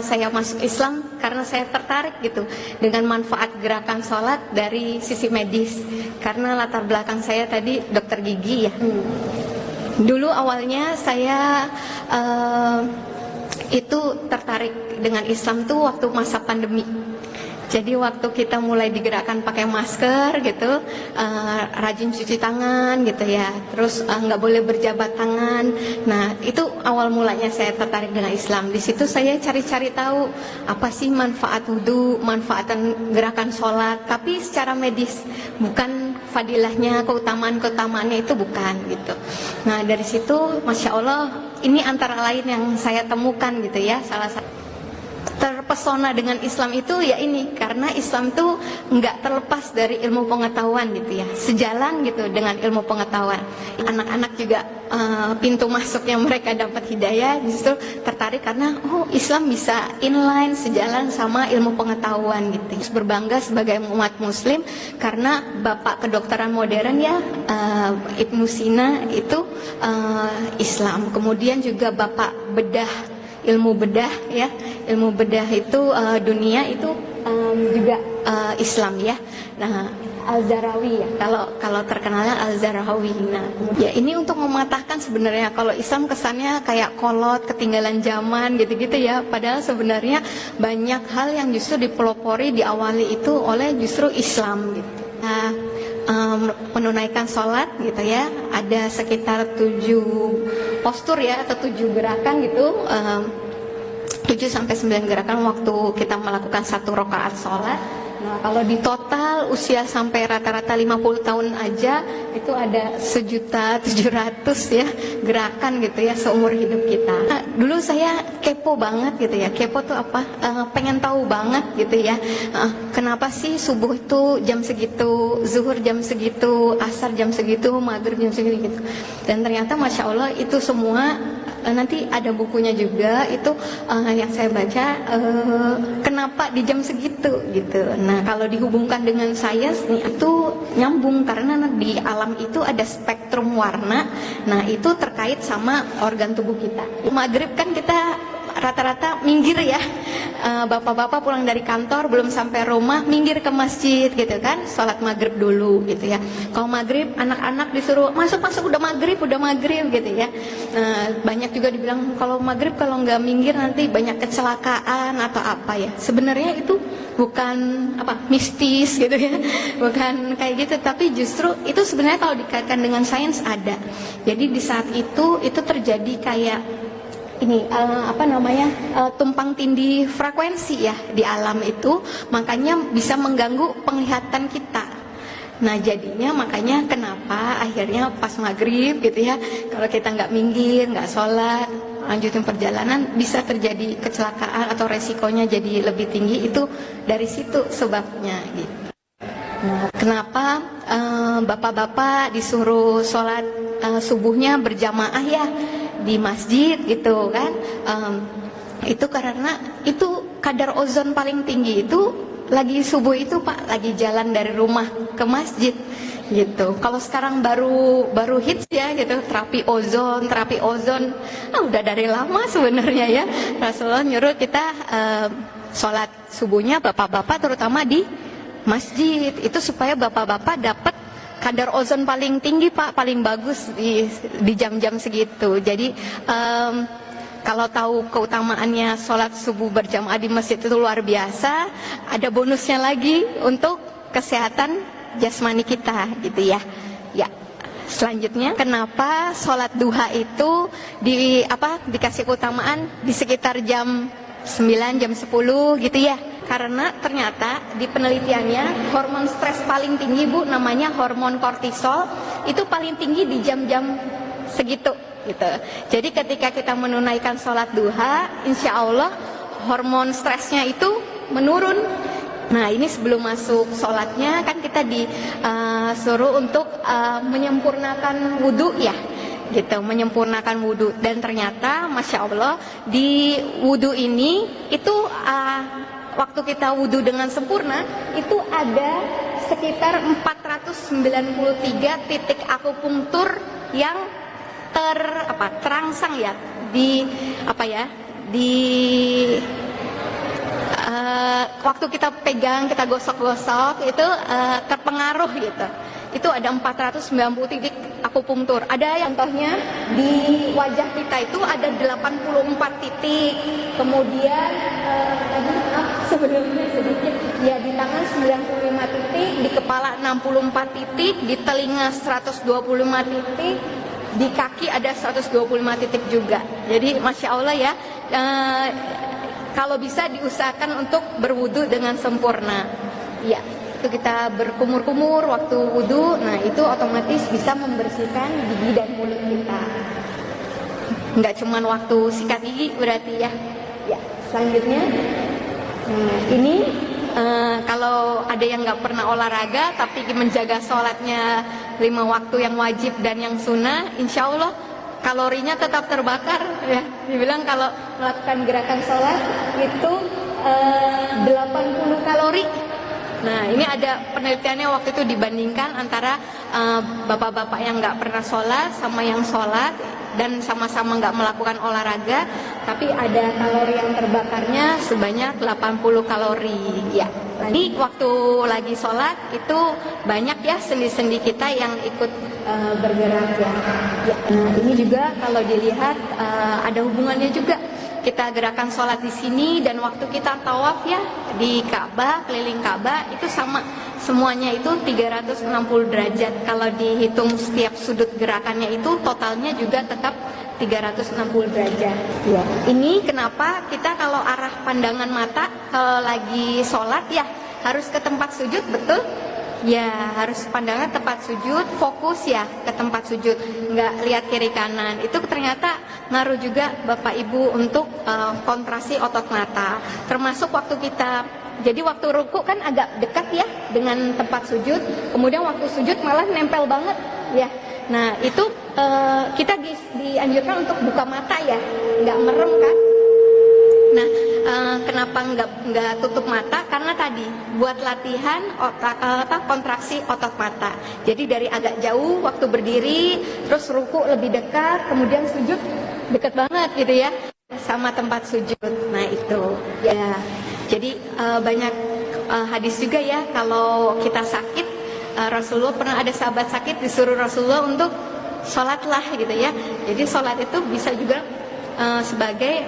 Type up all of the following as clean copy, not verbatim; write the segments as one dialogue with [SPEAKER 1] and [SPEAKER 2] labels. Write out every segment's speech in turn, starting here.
[SPEAKER 1] Saya masuk Islam karena saya tertarik gitu dengan manfaat gerakan sholat dari sisi medis. Karena latar belakang saya tadi dokter gigi ya. Dulu awalnya saya itu tertarik dengan Islam tuh waktu masa pandemi. Jadi waktu kita mulai digerakkan pakai masker gitu, rajin cuci tangan gitu ya, terus nggak boleh berjabat tangan. Nah itu awal mulanya saya tertarik dengan Islam. Di situ saya cari-cari tahu apa sih manfaat wudhu, manfaatan gerakan sholat, tapi secara medis, bukan fadilahnya, keutamaannya itu bukan gitu. Nah dari situ, masya Allah, ini antara lain yang saya temukan gitu ya, salah satu terpesona dengan Islam itu ya ini, karena Islam tuh nggak terlepas dari ilmu pengetahuan gitu ya, sejalan gitu dengan ilmu pengetahuan. Anak-anak juga pintu masuknya mereka dapat hidayah justru tertarik karena Islam bisa inline, sejalan sama ilmu pengetahuan gitu. Terus berbangga sebagai umat muslim karena bapak kedokteran modern ya, Ibnu Sina itu Islam. Kemudian juga bapak ilmu bedah ya, ilmu bedah itu dunia itu juga Islam ya. Nah Al-Zarawi ya, kalau terkenalnya Al-Zarawi. Nah ya ini untuk mematahkan sebenarnya kalau Islam kesannya kayak kolot, ketinggalan zaman gitu-gitu ya, padahal sebenarnya banyak hal yang justru dipelopori, diawali itu oleh justru Islam gitu. Nah, menunaikan sholat gitu ya, ada sekitar 7 postur ya, atau 7 gerakan gitu, 7-9 gerakan waktu kita melakukan 1 rakaat sholat. Nah kalau di total usia sampai rata-rata 50 tahun aja itu ada 1.700.000 ya gerakan gitu ya seumur hidup kita. Nah, dulu saya kepo banget gitu ya, kepo tuh apa? Pengen tahu banget gitu ya, kenapa sih subuh itu jam segitu, zuhur jam segitu, asar jam segitu, maghrib jam segitu gitu. Dan ternyata masya Allah itu semua nanti ada bukunya juga itu yang saya baca, kenapa di jam segitu gitu. Nah kalau dihubungkan dengan sains nih itu nyambung karena di alam itu ada spektrum warna. Nah itu terkait sama organ tubuh kita. Maghrib kan kita rata-rata minggir ya, bapak-bapak pulang dari kantor belum sampai rumah minggir ke masjid gitu kan, sholat maghrib dulu gitu ya. Kalau maghrib anak-anak disuruh masuk udah maghrib gitu ya. Banyak juga dibilang kalau maghrib kalau nggak minggir nanti banyak kecelakaan atau apa ya. Sebenarnya itu bukan mistis gitu ya, bukan kayak gitu, tapi justru itu sebenarnya kalau dikaitkan dengan sains ada. Jadi di saat itu terjadi kayak ini tumpang tindih frekuensi ya di alam itu, makanya bisa mengganggu penglihatan kita. Nah jadinya makanya kenapa akhirnya pas maghrib gitu ya, kalau kita nggak minggir, nggak sholat, lanjutin perjalanan, bisa terjadi kecelakaan atau resikonya jadi lebih tinggi. Itu dari situ sebabnya gitu. Nah, kenapa bapak-bapak disuruh sholat subuhnya berjamaah ya di masjid gitu kan? Itu karena itu kadar ozon paling tinggi itu lagi subuh itu Pak, lagi jalan dari rumah ke masjid gitu. Kalau sekarang baru hits ya gitu, terapi ozon, udah dari lama sebenarnya ya. Rasulullah nyuruh kita sholat subuhnya bapak-bapak terutama di masjid itu supaya bapak-bapak dapat kadar ozon paling tinggi Pak, paling bagus di jam-jam segitu. Jadi kalau tahu keutamaannya sholat subuh berjamaah di masjid itu luar biasa, ada bonusnya lagi untuk kesehatan jasmani kita gitu ya. Ya. Selanjutnya, kenapa sholat duha itu dikasih keutamaan di sekitar jam 9, jam 10 gitu ya? Karena ternyata di penelitiannya hormon stres paling tinggi Bu, namanya hormon kortisol, itu paling tinggi di jam-jam segitu gitu. Jadi ketika kita menunaikan sholat duha, insya Allah hormon stresnya itu menurun. Nah ini sebelum masuk sholatnya kan kita disuruh untuk menyempurnakan wudhu ya gitu, menyempurnakan wudhu. Dan ternyata masya Allah di wudhu ini itu waktu kita wudhu dengan sempurna itu ada sekitar 493 titik akupunktur yang terangsang ya di waktu kita pegang, kita gosok-gosok itu terpengaruh gitu. Itu ada 490 titik akupunktur. Ada yang contohnya di wajah kita itu ada 84 titik. Kemudian sebelumnya sedikit ya, di tangan 95 titik, di kepala 64 titik, di telinga 125 titik, di kaki ada 125 titik juga. Jadi Masya Allah ya, kalau bisa diusahakan untuk berwudu dengan sempurna. Ya, itu kita berkumur-kumur waktu wudu, nah itu otomatis bisa membersihkan gigi dan mulut kita. Nggak cuma waktu sikat gigi berarti ya. Ya, selanjutnya, ini kalau ada yang nggak pernah olahraga tapi menjaga sholatnya 5 waktu yang wajib dan yang sunnah, insya Allah kalorinya tetap terbakar ya. Dibilang kalau melakukan gerakan sholat itu 80 kalori. Nah, ini ada penelitiannya waktu itu dibandingkan antara bapak-bapak yang nggak pernah sholat sama yang sholat dan sama-sama nggak melakukan olahraga, tapi ada kalori yang terbakarnya sebanyak 80 kalori. Ya, jadi waktu lagi sholat itu banyak ya sendi-sendi kita yang ikut bergerak ya. Ya, nah ini juga kalau dilihat ada hubungannya juga. Kita gerakan sholat di sini dan waktu kita tawaf ya di Ka'bah, keliling Ka'bah itu sama, semuanya itu 360 derajat. Kalau dihitung setiap sudut gerakannya itu totalnya juga tetap 360 derajat. Ya. Ini kenapa kita kalau arah pandangan mata kalau lagi sholat ya harus ke tempat sujud, betul? Ya, harus pandangan tempat sujud, fokus ya ke tempat sujud, nggak lihat kiri kanan. Itu ternyata ngaruh juga Bapak Ibu untuk kontraksi otot mata. Termasuk waktu kita, jadi waktu ruku kan agak dekat ya dengan tempat sujud, kemudian waktu sujud malah nempel banget ya. Nah itu kita dianjurkan untuk buka mata ya, nggak merem kan. Nah, kenapa nggak tutup mata? Karena tadi buat latihan kontraksi otot mata. Jadi dari agak jauh waktu berdiri, terus ruku lebih dekat, kemudian sujud dekat banget gitu ya, sama tempat sujud. Nah itu ya. Jadi banyak hadis juga ya kalau kita sakit, Rasulullah pernah ada sahabat sakit disuruh Rasulullah untuk sholatlah gitu ya. Jadi sholat itu bisa juga sebagai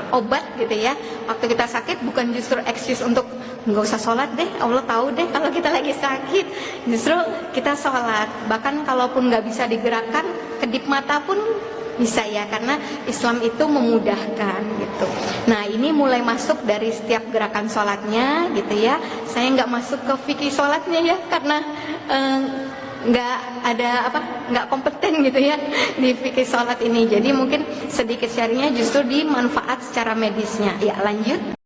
[SPEAKER 1] obat gitu ya. Waktu kita sakit bukan justru excuse untuk nggak usah sholat deh, Allah tahu deh kalau kita lagi sakit. Justru kita sholat, bahkan kalaupun nggak bisa digerakkan, kedip mata pun bisa ya, karena Islam itu memudahkan gitu. Nah ini mulai masuk dari setiap gerakan sholatnya gitu ya. Saya nggak masuk ke fikih sholatnya ya, karena nggak kompeten gitu ya di fikih sholat ini. Jadi mungkin sedikit sharingnya justru di manfaat secara medisnya. Ya lanjut.